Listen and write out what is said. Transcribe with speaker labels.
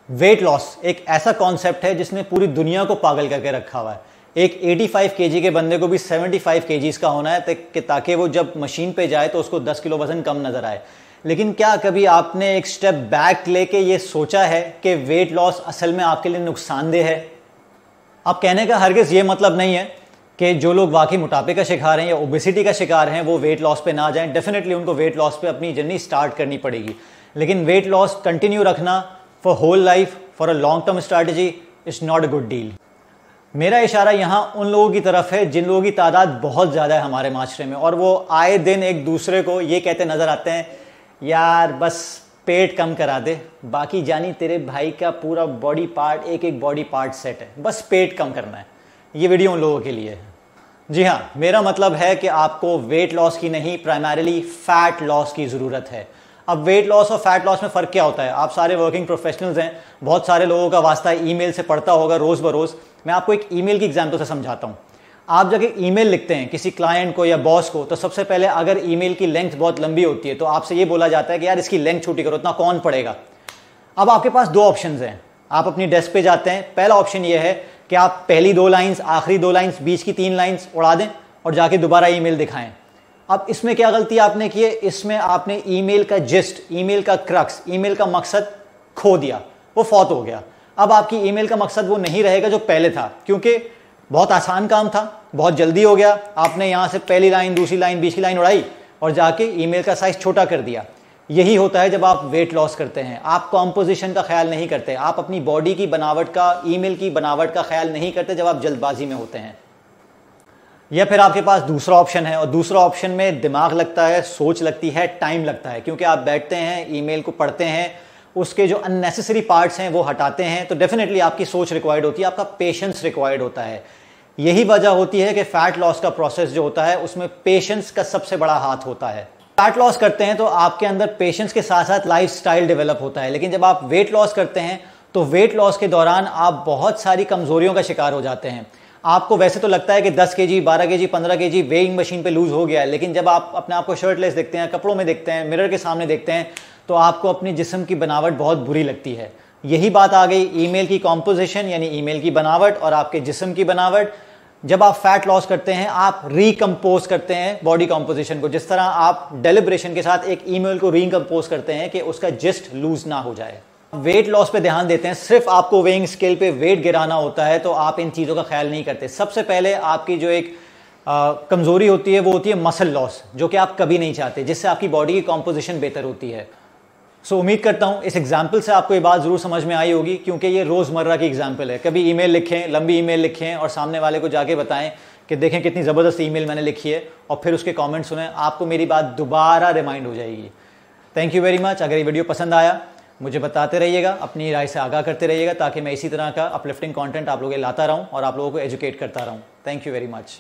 Speaker 1: Weight loss एक ऐसा concept है जिसने पूरी दुनिया को पागल करके रखा हुआ है। एक 85 केजी के बंदे को भी 75 केजीज का होना है ताकि वो जब मशीन पे जाए तो उसको 10 किलो वजन कम नजर आए। लेकिन क्या कभी आपने एक स्टेप बैक लेके ये सोचा है कि वेट लॉस असल में आपके लिए नुकसानदेह है? अब कहने का हरगिज ये मतलब नहीं है कि जो लोग वाकई मोटापे का शिकार हैं या ओबेसिटी का शिकार हैं वो वेट लॉस पे ना जाएं। डेफिनेटली उनको वेट लॉस पे अपनी जर्नी स्टार्ट करनी पड़ेगी, लेकिन वेट लॉस कंटिन्यू रखना for whole life, for a long term strategy is not a good deal. मेरा इशारा यहाँ उन लोगों की तरफ है जिन लोगों की तादाद बहुत ज़्यादा है हमारे माशरे में, और वो आए दिन एक दूसरे को ये कहते नज़र आते हैं, यार बस पेट कम करा दे, बाकी जानी तेरे भाई का पूरा बॉडी पार्ट एक एक बॉडी पार्ट सेट है, बस पेट कम करना है। ये वीडियो उन लोगों के लिए है। जी हाँ, मेरा मतलब है कि आपको वेट लॉस की नहीं, प्राइमरीली फैट लॉस की ज़रूरत है। अब वेट लॉस और फैट लॉस में फ़र्क क्या होता है? आप सारे वर्किंग प्रोफेशनल्स हैं, बहुत सारे लोगों का वास्ता ईमेल से पढ़ता होगा रोज़ बरोज़। मैं आपको एक ईमेल की एग्जाम्पल से समझाता हूँ। आप जब एक ईमेल लिखते हैं किसी क्लाइंट को या बॉस को, तो सबसे पहले अगर ईमेल की लेंथ बहुत लंबी होती है तो आपसे ये बोला जाता है कि यार इसकी लेंथ छोटी करो, इतना कौन पढ़ेगा। अब आपके पास दो ऑप्शंस हैं। आप अपनी डेस्क पे जाते हैं, पहला ऑप्शन ये है कि आप पहली 2 लाइन्स, आखिरी 2 लाइन्स, बीच की 3 लाइन्स उड़ा दें और जाके दोबारा ईमेल दिखाएं। अब इसमें क्या गलती आपने की है? इसमें आपने ईमेल का जिस्ट, ईमेल का क्रक्स, ईमेल का मकसद खो दिया, वो फौत हो गया। अब आपकी ईमेल का मकसद वो नहीं रहेगा जो पहले था, क्योंकि बहुत आसान काम था, बहुत जल्दी हो गया। आपने यहाँ से पहली लाइन, दूसरी लाइन, बीच की लाइन उड़ाई और जाके ईमेल का साइज छोटा कर दिया। यही होता है जब आप वेट लॉस करते हैं। आप कॉम्पोजिशन का ख्याल नहीं करते, आप अपनी बॉडी की बनावट का, ईमेल की बनावट का ख्याल नहीं करते जब आप जल्दबाजी में होते हैं। या फिर आपके पास दूसरा ऑप्शन है, और दूसरा ऑप्शन में दिमाग लगता है, सोच लगती है, टाइम लगता है, क्योंकि आप बैठते हैं, ईमेल को पढ़ते हैं, उसके जो अननेसेसरी पार्ट्स हैं वो हटाते हैं, तो डेफिनेटली आपकी सोच रिक्वायर्ड होती है, आपका पेशेंस रिक्वायर्ड होता है। यही वजह होती है कि फैट लॉस का प्रोसेस जो होता है उसमें पेशेंस का सबसे बड़ा हाथ होता है। फैट लॉस करते हैं तो आपके अंदर पेशेंस के साथ साथ लाइफ स्टाइल डेवलप होता है, लेकिन जब आप वेट लॉस करते हैं तो वेट लॉस के दौरान आप बहुत सारी कमजोरियों का शिकार हो जाते हैं। आपको वैसे तो लगता है कि 10 KG, 12 KG, 15 KG weighing machine पे लूज हो गया है, लेकिन जब आप अपने आप को शर्टलेस देखते हैं, कपड़ों में देखते हैं, मिरर के सामने देखते हैं, तो आपको अपने जिस्म की बनावट बहुत बुरी लगती है। यही बात आ गई ईमेल की कॉम्पोजिशन यानी ईमेल की बनावट और आपके जिस्म की बनावट। जब आप फैट लॉस करते हैं आप रिकम्पोज करते हैं बॉडी कॉम्पोजिशन को, जिस तरह आप डेलिब्रेशन के साथ एक ईमेल को रिकम्पोज करते हैं कि उसका जिस्ट लूज ना हो जाए। वेट लॉस पे ध्यान देते हैं, सिर्फ आपको वेइंग स्केल पे वेट गिराना होता है तो आप इन चीज़ों का ख्याल नहीं करते। सबसे पहले आपकी जो एक कमज़ोरी होती है वो होती है मसल लॉस, जो कि आप कभी नहीं चाहते, जिससे आपकी बॉडी की कॉम्पोजिशन बेहतर होती है। सो उम्मीद करता हूँ इस एग्जाम्पल से आपको ये बात ज़रूर समझ में आई होगी, क्योंकि ये रोज़मर्रा की एग्जाम्पल है। कभी ईमेल लिखें, लंबी ईमेल लिखें और सामने वाले को जाके बताएं कि देखें कितनी ज़बरदस्त ईमेल मैंने लिखी है, और फिर उसके कमेंट सुनें, आपको मेरी बात दोबारा रिमाइंड हो जाएगी। Thank you very much. अगर ये वीडियो पसंद आया मुझे बताते रहिएगा, अपनी राय से आगाह करते रहिएगा, ताकि मैं इसी तरह का अपलिफ्टिंग कंटेंट आप लोगों के लाता रहूं और आप लोगों को एजुकेट करता रहूं। Thank you very much.